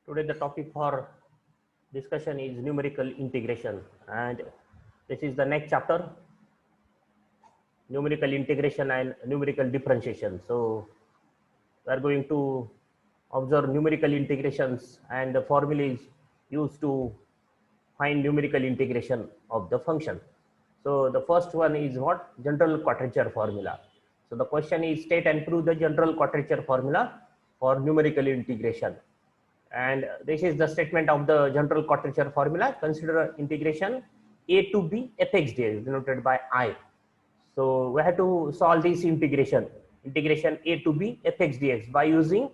Today the topic for discussion is numerical integration, and this is the next chapter, numerical integration and numerical differentiation. So we are going to observe numerical integrations and the formulas used to find numerical integration of the function. So the first one is what? General quadrature formula. So the question is state and prove the general quadrature formula for numerical integration. And this is the statement of the general quadrature formula. Consider integration a to b fx dx denoted by I. So we have to solve this integration a to b fx dx by using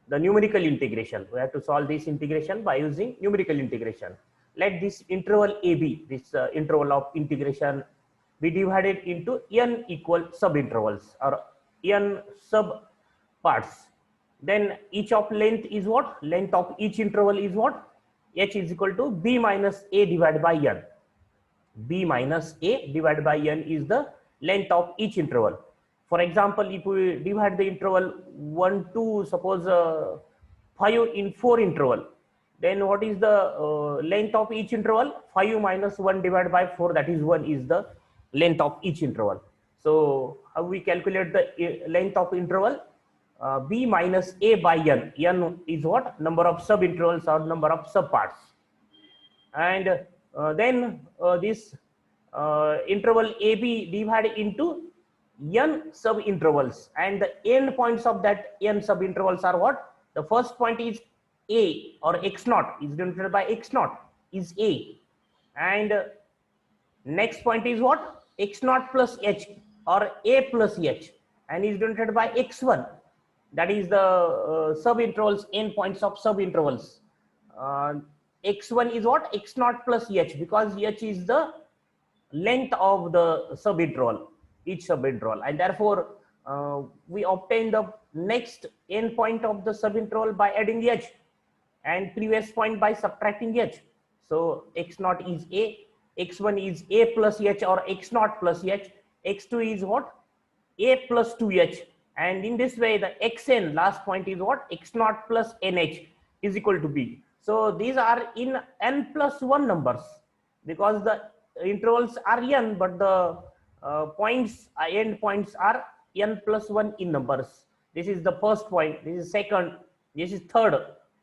the numerical integration. We have to solve this integration by using numerical integration. Let this interval AB, this interval of integration, be divided into n equal subintervals or n sub parts. Then each of length is what? Length of each interval is what? H is equal to b minus a divided by n. B minus a divided by n is the length of each interval. For example, if we divide the interval 1 to suppose 5 in 4 interval, then what is the length of each interval? 5 minus 1 divided by 4, that is 1 is the length of each interval. So how we calculate the length of interval? B minus a by n. N is what? Number of sub intervals or number of sub parts. And then this interval AB divided into n sub intervals, and the end points of that n sub intervals are what? The first point is a, or x naught is denoted by x naught is a, and next point is what? X naught plus h or a plus h, and is denoted by x1. That is the sub intervals, end points of sub intervals. X1 is what? X naught plus h, because h is the length of the subinterval, each subinterval, and therefore we obtain the next end point of the subinterval by adding h, and previous point by subtracting h. So x naught is a, x1 is a plus h or x naught plus h, x2 is what? A plus 2h, and in this way the xn last point is what? X naught plus nh is equal to b. So these are in n plus 1 numbers, because the intervals are n, but the points, end points are n plus 1 in numbers. This is the first point, this is second, this is third,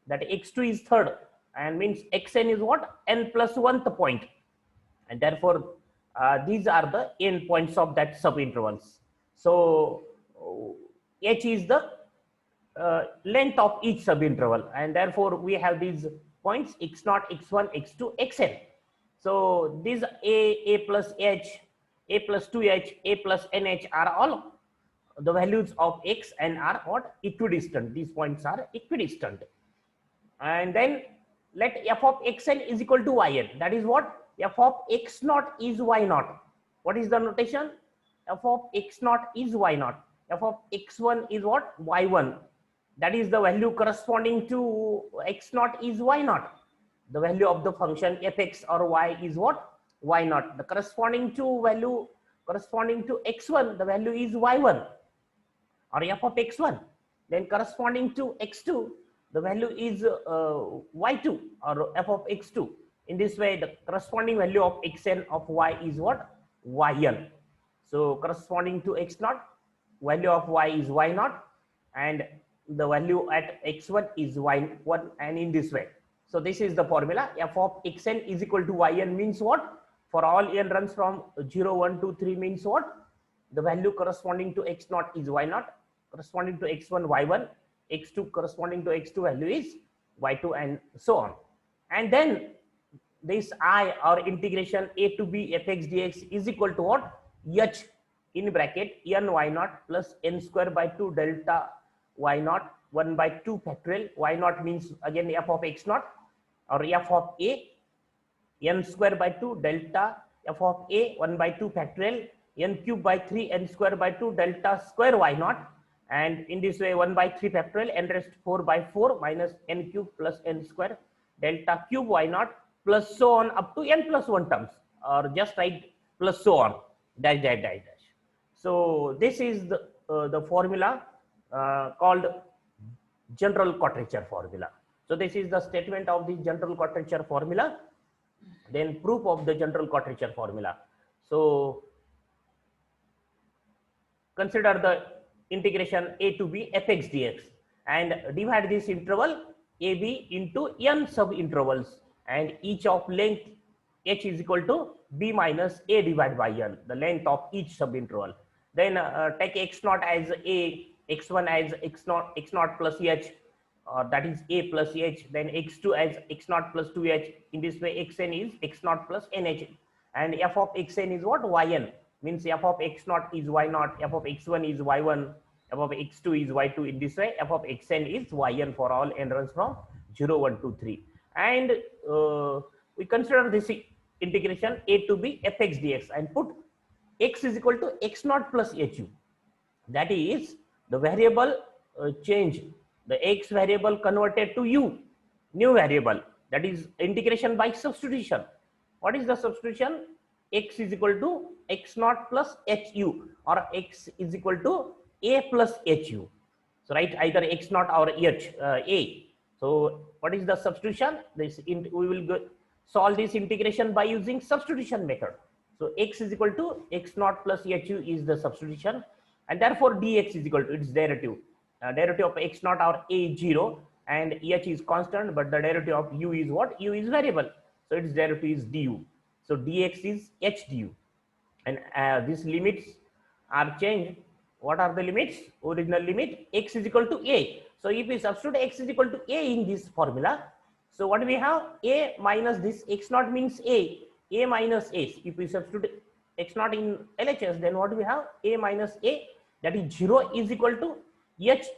that x2 is third, and means xn is what? N plus 1th point, and therefore these are the end points of that subintervals. So h is the length of each subinterval, and therefore we have these points x0, x1, x2, xn. So these a plus h, a plus 2h, a plus nh are all the values of x and are what? Equidistant. These points are equidistant. And then let f of xn is equal to yn. That is what? F of x naught is y naught. What is the notation? F of x naught is y naught. F of x1 is what? Y1. That is the value corresponding to x naught is y naught. The value of the function fx or y is what? Y naught. The corresponding to value corresponding to x1, the value is y1 or f of x1. Then corresponding to x2, the value is y2 or f of x2. In this way, the corresponding value of xn of y is what? Yn. So corresponding to x naught, value of y is y naught, and the value at x1 is y1, and in this way. So this is the formula. F of xn is equal to yn means what? For all n runs from 0, 1, 2, 3 means what? The value corresponding to x naught is y naught, corresponding to x1 y1, x2 corresponding to x2 value is y2, and so on. And then this I, or integration a to b fx dx is equal to what? H in bracket n y naught plus n square by 2 delta y naught 1 by 2 factorial. Y naught means again f of x naught or f of a, n square by 2 delta f of a 1 by 2 factorial, n cube by 3 n square by 2 delta square y naught, and in this way 1 by 3 factorial n raised to 4 by 4 minus n cube plus n square delta cube y naught plus so on up to n plus 1 terms, or just write plus so on dash dash dash dash. So this is the formula called general quadrature formula. So this is the statement of the general quadrature formula. Then proof of the general quadrature formula. So consider the integration a to b fx dx and divide this interval ab into n sub intervals, and each of length h is equal to b minus a divided by n, the length of each sub interval. Then take x naught as a, x1 as x naught plus h, that is a plus h, then x2 as x naught plus 2h. In this way xn is x naught plus nh, and f of xn is what? Yn, means f of x naught is y naught, f of x1 is y1, f of x2 is y2. In this way f of xn is yn for all n runs from 0, 1, 2, 3. And we consider this integration a to b fx dx and put x is equal to x naught plus hu. That is the variable change, the x variable converted to u, new variable, that is integration by substitution. What is the substitution? X is equal to x naught plus hu, or x is equal to a plus hu. So write either x naught or a. So what is the substitution? We will solve this integration by using substitution method. So x is equal to x naught plus hu is the substitution, and therefore dx is equal to its derivative. Derivative of x naught or a is 0 and h is constant, but the derivative of u is what? U is variable, so its derivative is du. So dx is h du, and these limits are changed. What are the limits? Original limit x is equal to a. So if we substitute x is equal to a in this formula, so what do we have? A minus this x naught means a minus a. If we substitute x naught in LHS, then what do we have? A minus a, that is 0 is equal to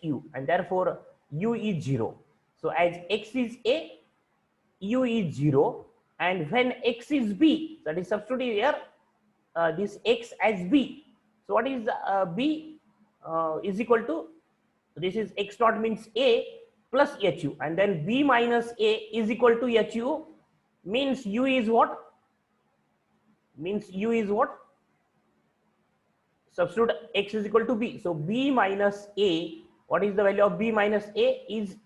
hu, and therefore u is 0. So as x is a, u is 0, and when x is b, that is substitute here this x as b. So what is b is equal to, this is x naught means a plus hu, and then b minus a is equal to hu, means u is what? Means u is what? Substitute x is equal to b. So b minus a, what is the value of b minus a? Is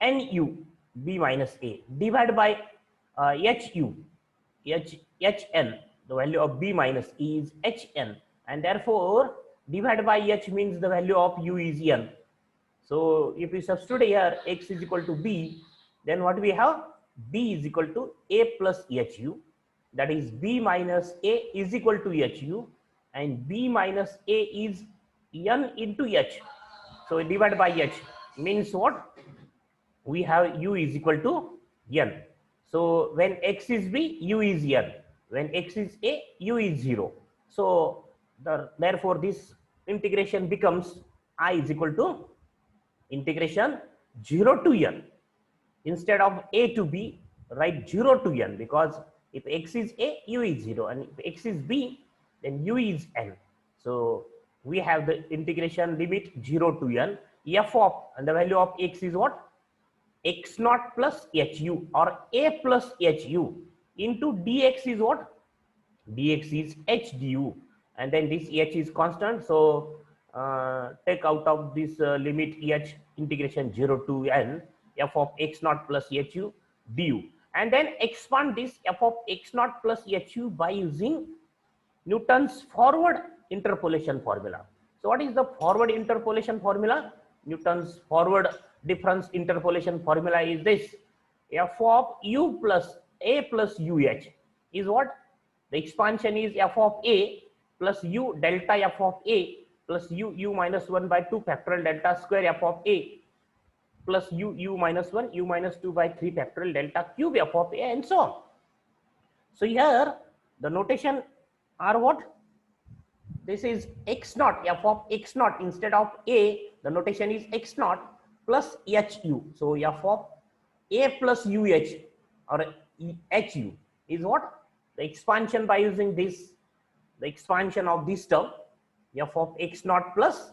nu, b minus a, divided by hn. The value of b minus e is hn, and therefore divided by h means the value of u is n. So if we substitute here x is equal to b, then what we have? b is equal to a plus hu, that is b minus a is equal to hu, and b minus a is n into h. So divided by h means what? We have u is equal to n. So when x is b, u is n. When x is a, u is 0. So therefore this integration becomes I is equal to integration 0 to n. Instead of a to b, write 0 to n, because if x is a, u is 0, and if x is b, then u is n. So we have the integration limit 0 to n, f of, and the value of x is what? X naught plus hu, or a plus hu, into dx is what? Dx is h du, and then this h is constant. So take out of this limit h, integration 0 to n, f of x naught plus hu du, and then expand this f of x naught plus hu by using Newton's forward interpolation formula. So what is the forward interpolation formula? Newton's forward difference interpolation formula is this: f of u plus a plus uh is what? The expansion is f of a plus u delta f of a plus u minus 1 by 2 factorial delta square f of a plus u minus 1 u minus 2 by 3 factorial delta cube f of a, and so on. So here the notation are what? This is x naught, f of x naught, instead of a, the notation is x naught plus hu. So f of a plus uh, or hu is what? The expansion by using this, the expansion of this term, f of x naught plus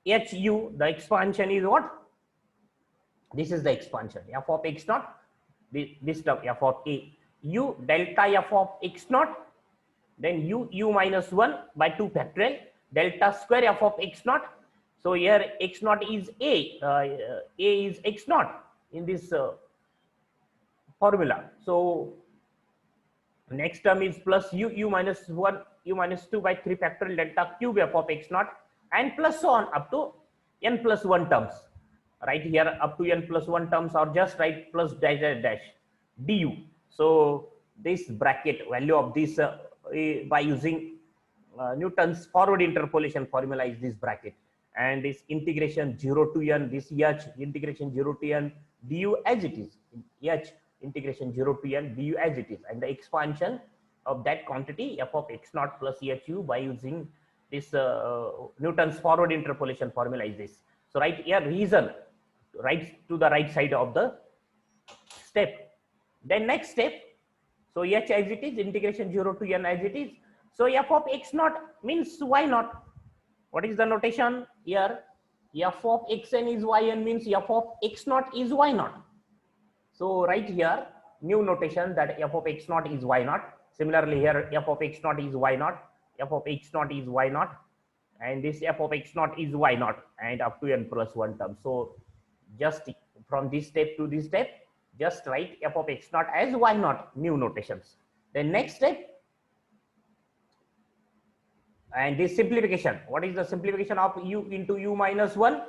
hu, the expansion is what? This is the expansion, f of x naught, this term f of a, u delta f of x naught, then u minus 1 by 2 factorial delta square f of x naught. So here x naught is a is x naught in this formula. So next term is plus u minus 1 u minus 2 by 3 factorial delta cube f of x naught, and plus so on up to n plus 1 terms. Right here up to n plus 1 terms, or just write plus dash dash dash du. So this bracket value of this by using Newton's forward interpolation formula is this bracket, and this integration 0 to n, this h integration 0 to n du as it is, h integration 0 to n du as it is, and the expansion of that quantity f of x naught plus hu by using this Newton's forward interpolation formula is this. So right here reason right to the right side of the step. Then next step, so h as it is, integration 0 to n as it is. So f of x naught means y naught. What is the notation here? F of xn is yn means f of x naught is y naught. So right here new notation that f of x naught is y naught. Similarly here f of x naught is y naught, f of x naught is y naught, and this f of x naught is y naught, and up to n plus 1 term. So just from this step to this step, just write f of x naught as y naught, new notations. Then next step, and this simplification. What is the simplification of u into u minus 1?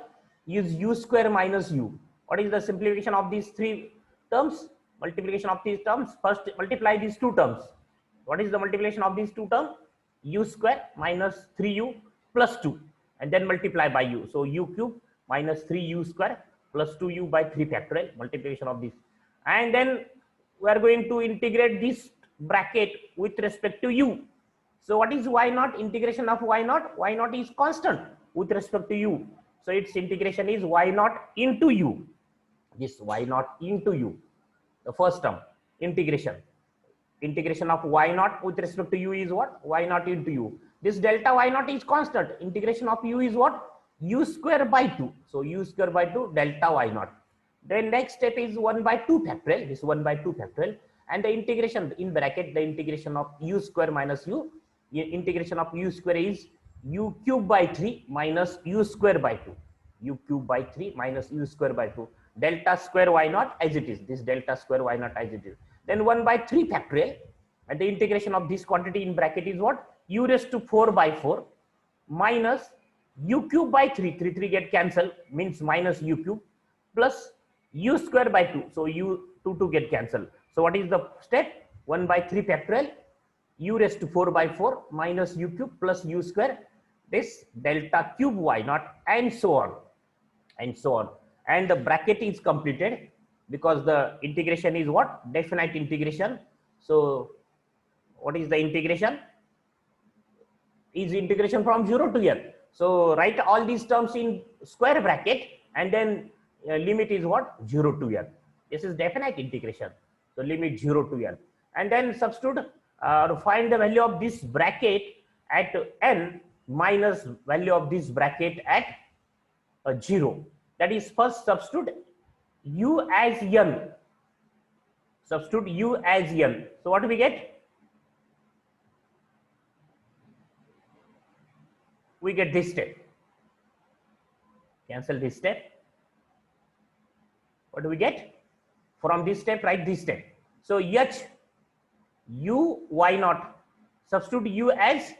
Use u square minus u. What is the simplification of these three terms? Multiplication of these terms. First multiply these two terms. What is the multiplication of these two terms? U square minus 3u plus 2, and then multiply by u. So u cube minus 3u square plus 2u by 3 factorial, multiplication of this. And then we are going to integrate this bracket with respect to u. So what is y naught? Integration of y naught. Y naught is constant with respect to u. So its integration is y naught into u. This y naught into u. The first term, integration. Integration of y naught with respect to u is what? Y naught into u. This delta y naught is constant. Integration of u is what? U square by 2. So u square by 2 delta y naught. Then next step is 1 by 2 factorial. This 1 by 2 factorial. And the integration in bracket, the integration of u square minus u. Integration of u square is u cube by 3 minus u square by 2. U cube by 3 minus u square by 2. Delta square y naught as it is. This delta square y naught as it is. Then 1 by 3 factorial. And the integration of this quantity in bracket is what? U raised to 4 by 4 minus u cube by 3. 3 get cancelled, means minus u cube, plus u square by 2. So u 2 get cancelled. So what is the step? 1 by 3 factorial, u raised to 4 by 4 minus u cube plus u square, this delta cube y naught, and so on and so on. And the bracket is completed because the integration is what? Definite integration. So what is the integration? Is integration from 0 to n. So write all these terms in square bracket, and then limit is what? 0 to n. This is definite integration. So limit 0 to n, and then substitute find the value of this bracket at n minus value of this bracket at 0. That is, first substitute u as n. Substitute u as n. So what do we get? We get this step. Cancel this step. What do we get? From this step, write this step. So h u y naught, substitute u as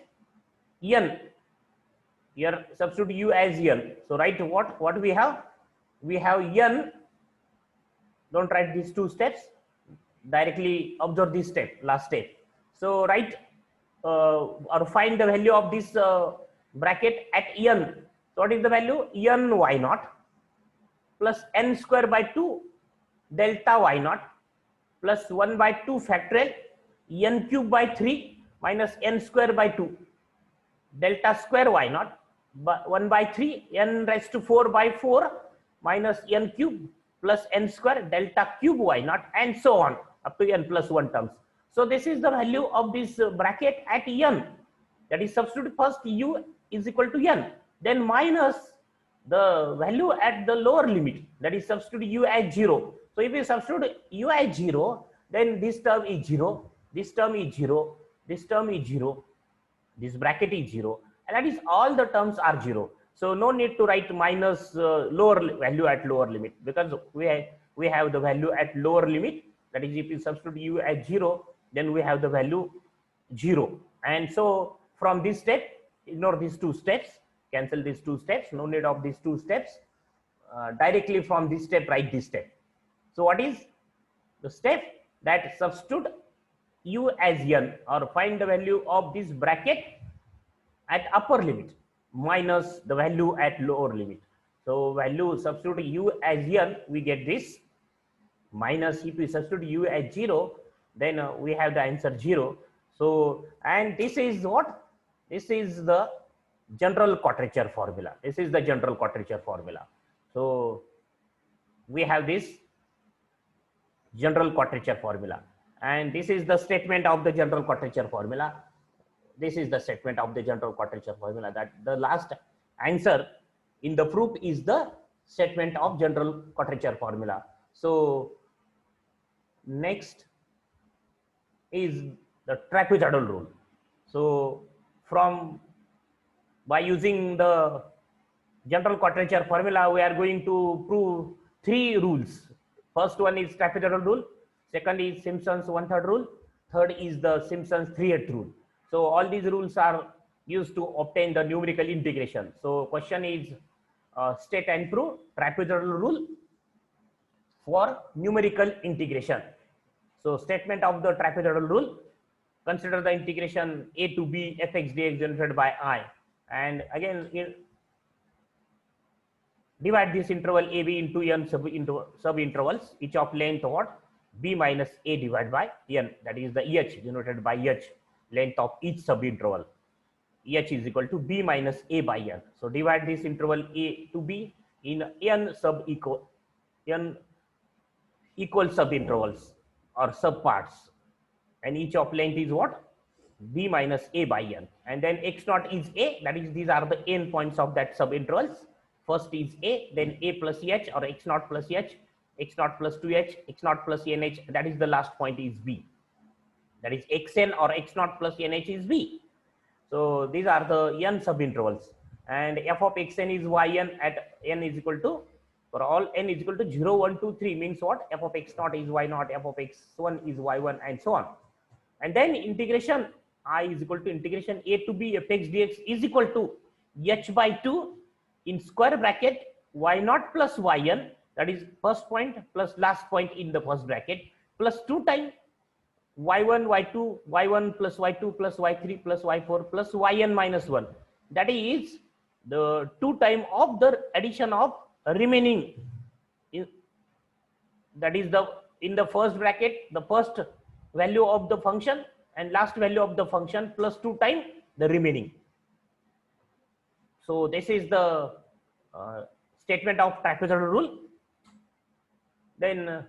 n. Here substitute u as n. So write what we have? We have n. Don't write these two steps. Directly observe this step, last step. So write or find the value of this bracket at n. So what is the value? N y naught plus n square by 2 delta y naught plus 1 by 2 factorial n cube by 3 minus n square by 2 delta square y naught, 1 by 3 n raised to 4 by 4 minus n cube plus n square delta cube y naught, and so on up to n plus 1 terms. So this is the value of this bracket at n. That is, substitute first u is equal to n, then minus the value at the lower limit, that is, substitute u as 0. So if you substitute u as 0, then this term is 0, this term is 0, this term is 0, this bracket is 0, and that is all the terms are 0. So no need to write minus lower value at lower limit, because we have the value at lower limit. That is, if you substitute u as 0, then we have the value 0. And so from this step, ignore these two steps, cancel these two steps, no need of these two steps. Directly from this step, write this step. So what is the step? That substitute u as n, or find the value of this bracket at upper limit minus the value at lower limit. So value substitute u as n, we get this, minus if we substitute u as 0, then we have the answer 0. So, and this is what? This is the general quadrature formula. This is the general quadrature formula. So we have this general quadrature formula, and this is the statement of the general quadrature formula. This is the statement of the general quadrature formula, that the last answer in the proof is the statement of general quadrature formula. So next is the trapezoidal rule. So by using the general quadrature formula, we are going to prove 3 rules. First one is trapezoidal rule, second is Simpson's 1/3 rule, third is the Simpson's 3/8 rule. So all these rules are used to obtain the numerical integration. So question is state and prove trapezoidal rule for numerical integration. So statement of the trapezoidal rule: consider the integration a to b fx dx denoted by I, and again divide this interval ab into n sub intervals, each of length what? B minus a divided by n, that is the EH denoted by H, length of each sub interval. EH is equal to b minus a by n. So divide this interval a to b in n equal sub intervals or sub parts, and each of length is what? B minus a by n. And then x naught is a, that is, these are the n points of that sub intervals. First is a, then a plus h, or x naught plus h, x naught plus 2h, x naught plus nh, that is the last point is b, that is xn, or x naught plus nh is b. So these are the n sub intervals, and f of xn is yn at n is equal to, for all n is equal to 0, 1, 2, 3, means what? F of x naught is y naught, f of x1 is y1, and so on. And then integration I is equal to integration a to b fx dx is equal to h by 2 in square bracket y naught plus yn, that is first point plus last point in the first bracket, plus 2 times y1 y2 y1 plus y2 plus y3 plus y4 plus yn minus 1, that is the 2 times of the addition of remaining, that is the in the first bracket the first value of the function and last value of the function plus 2 times the remaining. So this is the statement of trapezoidal rule. Then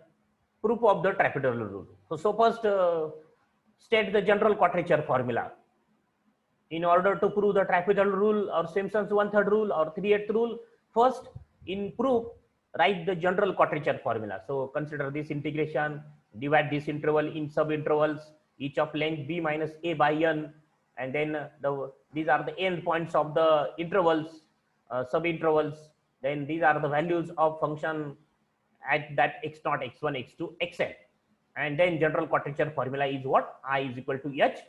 proof of the trapezoidal rule. So first state the general quadrature formula. In order to prove the trapezoidal rule or Simpson's 1/3 rule or 3/8 rule, first in proof write the general quadrature formula. So consider this integration, divide this interval in sub intervals, each of length b minus a by n, and then these are the end points of the intervals, sub intervals. Then these are the values of function at that x0, x1, x2, xn. And then general quadrature formula is what? I is equal to h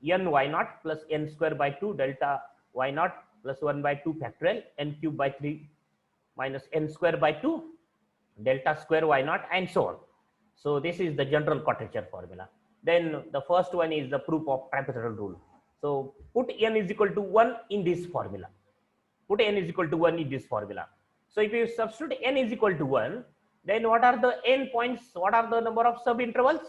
n y naught plus n square by 2 delta y naught plus 1 by 2 factorial n cube by 3 minus n square by 2 delta square y naught, and so on. So this is the general quadrature formula. Then the first one is the proof of trapezoidal rule. So put n is equal to 1 in this formula. Put n is equal to 1 in this formula. So if you substitute n is equal to 1, then what are the n points? What are the number of sub intervals?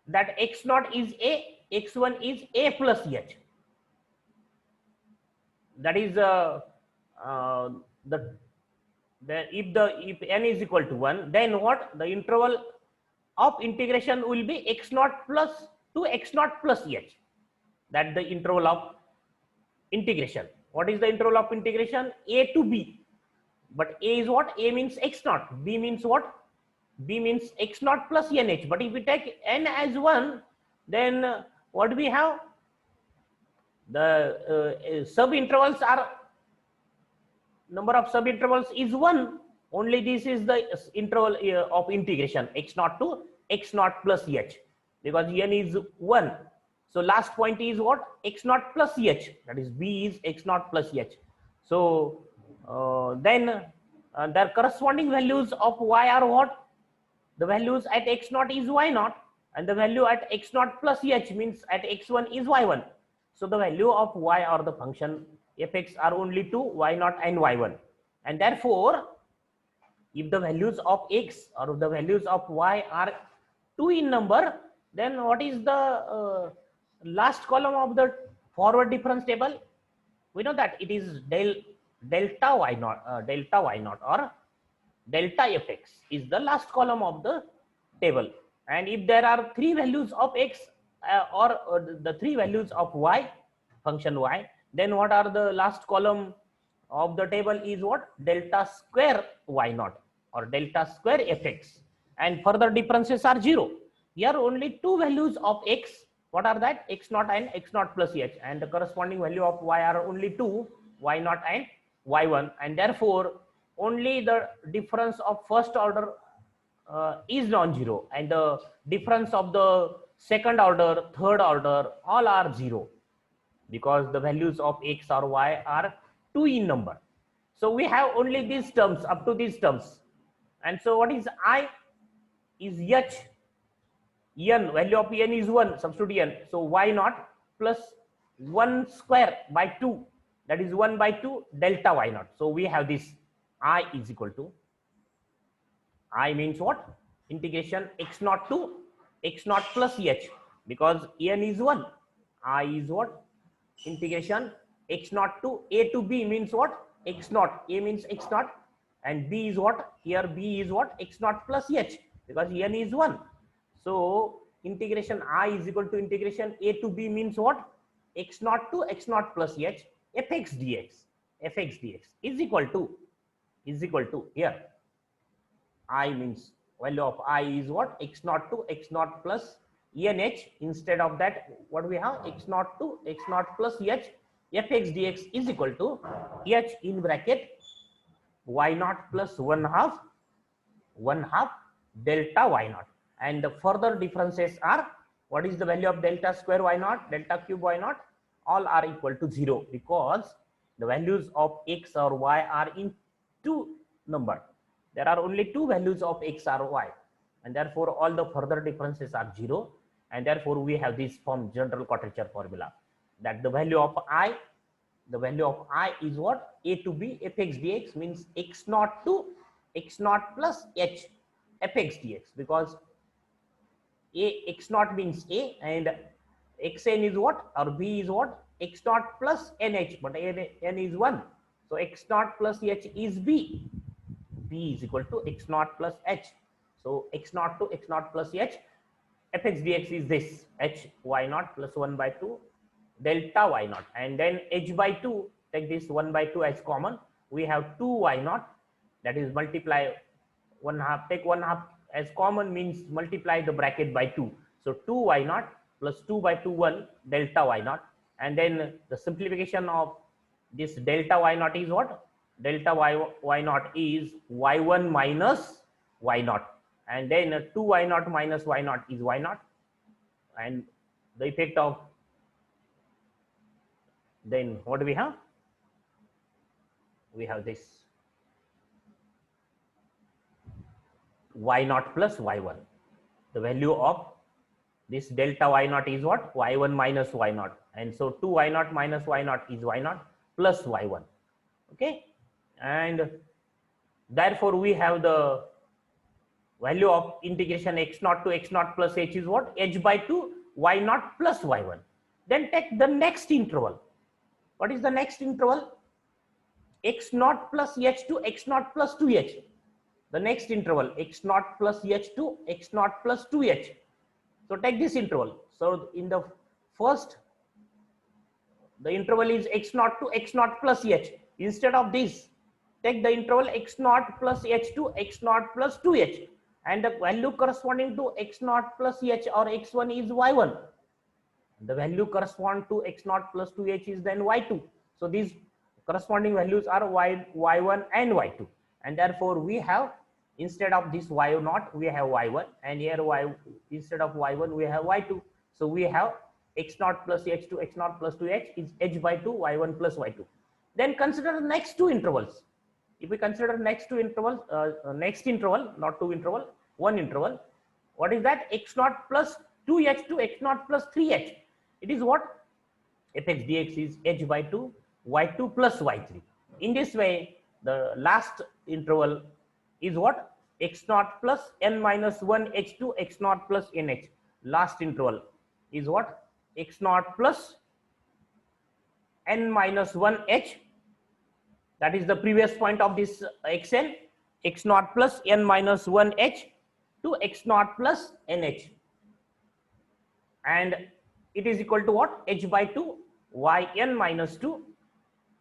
That x0 is a, x1 is a plus h. That is if n is equal to 1, then what? The interval of integration will be x0 plus to x0 plus h. That the interval of integration. What is the interval of integration? A to b. But a is what? A means x0. B means what? B means x0 plus nh. But if we take n as 1, then what do we have? The sub intervals are, number of sub intervals is 1. Only this is the interval of integration x naught to x naught plus h, because n is 1. So last point is what? X naught plus h, that is b is x naught plus h. So then their corresponding values of y are what? The values at x naught is y naught, and the value at x naught plus h means at x1 is y1. So the value of y or the function fx are only 2, y naught and y1. And therefore, if the values of x or the values of y are 2 in number, then what is the last column of the forward difference table? We know that it is delta y naught or delta fx is the last column of the table. And if there are 3 values of x or the 3 values of y, function y, then what are the last column of the table is what? Delta square y naught or delta square fx, and further differences are 0. Here only 2 values of x. What are that? X naught and x naught plus h, and the corresponding value of y are only 2, y naught and y1, and therefore only the difference of first order is non-zero, and the difference of the second order, third order, all are 0, because the values of x or y are 2 in number. So we have only these terms, up to these terms. And so what is I? Is h, n, value of n is 1, substitute n. So y naught plus 1 square by 2, that is 1 by 2 delta y naught. So we have this I is equal to, I means what? Integration x naught to x naught plus h, because n is 1. I is what? Integration x naught to a to b means what? X naught. A means x naught, and b is what? Here b is what? X naught plus h, because n is 1. So integration I is equal to integration a to b means what? X naught to x naught plus h fx dx is equal to here I means value of I is what? X naught to x naught plus nh. Instead of that, what we have? X naught to x naught plus h fx dx is equal to h in bracket y naught plus 1/2 delta y naught. And the further differences are, what is the value of delta square y naught, delta cube y naught? All are equal to 0, because the values of x or y are in 2 number. There are only 2 values of x or y, and therefore all the further differences are 0. And therefore we have this form, general quadrature formula, that the value of I is what? A to b fx dx means x naught to x naught plus h fx dx, because x naught means a, and xn is what? Or b is what? X naught plus nh, but n is 1. So x naught plus h is b. B is equal to x naught plus h. So x naught to x naught plus h fx dx is this h y naught plus 1 by 2 delta y naught, and then h by 2, take this 1 by 2 as common. We have 2 y naught, that is multiply 1/2, take 1/2 as common means multiply the bracket by 2. So 2 y naught plus 2 by 2 1 delta y naught, and then the simplification of this delta y naught is what? Delta y naught is y1 minus y naught, and then 2 y naught minus y naught is y naught, and the effect of, then what do we have? We have this y naught plus y1. The value of this delta y naught is what? Y1 minus y naught, and so 2 y naught minus y naught is y naught plus y1. Okay, and therefore we have the value of integration x naught to x naught plus h is what? H by 2 y naught plus y1. Then take the next interval. What is the next interval? X naught plus h to x naught plus 2h. The next interval, x naught plus h to x naught plus 2h. So take this interval. So in the first, the interval is x naught to x naught plus h. Instead of this, take the interval x naught plus h to x naught plus 2h, and the value corresponding to x naught plus h or x1 is y1. the value correspond to x naught plus 2h is then y2. So these corresponding values are y1 and y2, and therefore we have, instead of this y naught we have y1, and here instead of y1 we have y2. So we have x naught plus h2, x naught plus 2h is h by 2, y1 plus y2. Then consider the next two intervals. If we consider next two intervals, next interval, not two interval, one interval, what is that? X naught plus 2h to x naught plus 3h. It is what? Fx dx is h by 2, y2 plus y3. In this way, the last interval is what? X naught plus n minus 1 h2, x naught plus nh. Last interval is what? X naught plus n minus 1 h, that is the previous point of this xn, x naught plus n minus 1 h to x naught plus nh, and it is equal to what? H by 2 yn minus 2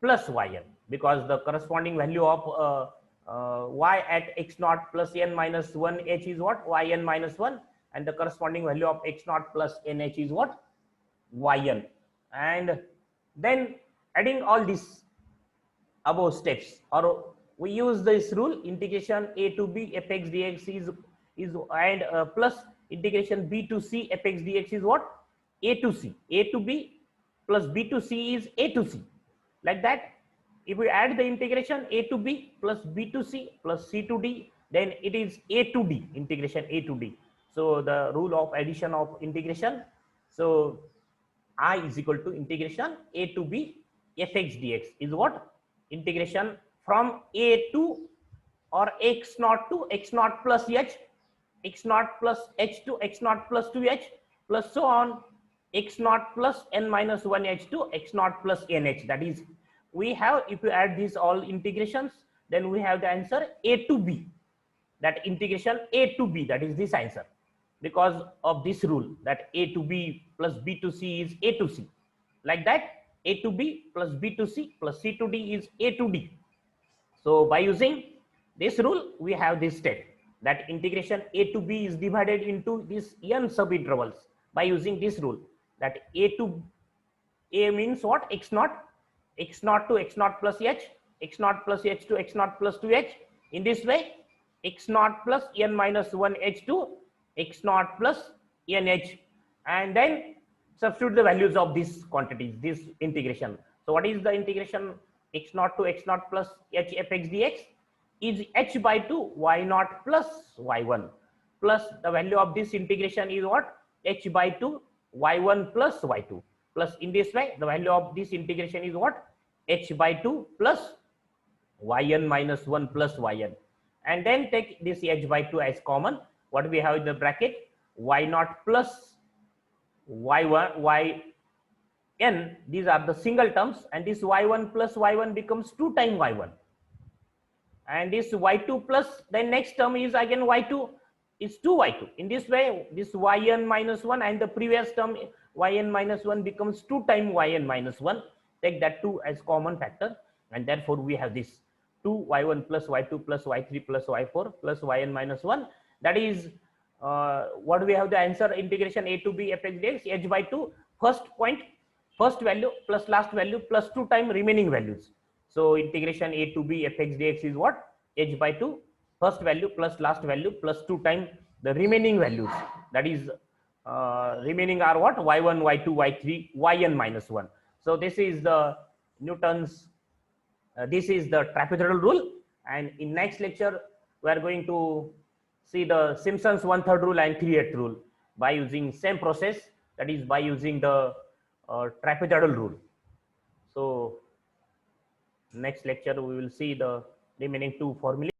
plus yn, because the corresponding value of y at x naught plus n minus 1 h is what? Yn minus 1, and the corresponding value of x naught plus nh is what? Yn. And then adding all these above steps, or we use this rule, integration a to b fx dx is and plus integration b to c fx dx is what? A to c. A to b plus b to c is a to c. Like that, if we add the integration a to b plus b to c plus c to d, then it is a to d, integration a to d. So the rule of addition of integration, so I is equal to integration a to b fx dx is what? Integration from a to, or x naught to x naught plus h, x naught plus h to x naught plus 2h, plus so on, x naught plus n minus 1h to x naught plus nh. That is, we have, if you add these all integrations, then we have the answer a to b, that integration a to b, that is this answer, because of this rule that a to b plus b to c is a to c. Like that, a to b plus b to c plus c to d is a to d. So by using this rule, we have this step, that integration a to b is divided into these n subintervals by using this rule, that a to a means what? X naught to x naught plus h, x naught plus h to x naught plus 2h. In this way, x naught plus n minus 1 h to x naught plus nh, and then substitute the values of these quantities, this integration. So what is the integration? X naught to x naught plus h fx dx is h by 2 y naught plus y1, plus the value of this integration is what? H by 2 y1 plus y2, plus in this way the value of this integration is what? H by 2 plus yn minus 1 plus yn, and then take this h by 2 as common. What we have in the bracket? Y naught plus y1 yn, these are the single terms, and this y1 plus y1 becomes 2 times y1, and this y2 plus, then next term is again y2 is 2y2. In this way, this yn minus 1 and the previous term yn minus 1 becomes 2 times yn minus 1. Take that 2 as common factor, and therefore we have this 2 y1 plus y2 plus y3 plus y4 plus yn minus 1. That is what we have the answer, integration a to b fx dx h by 2, first point, first value plus last value plus 2 times remaining values. So integration a to b fx dx is what? H by 2, first value plus last value plus 2 times the remaining values, that is remaining are what? Y1, y2, y3, yn minus 1. So this is the Newton's, this is the trapezoidal rule, and in next lecture we are going to see the Simpson's 1/3 rule and 3/8 rule by using same process, that is by using the trapezoidal rule. So next lecture we will see the remaining two formulas.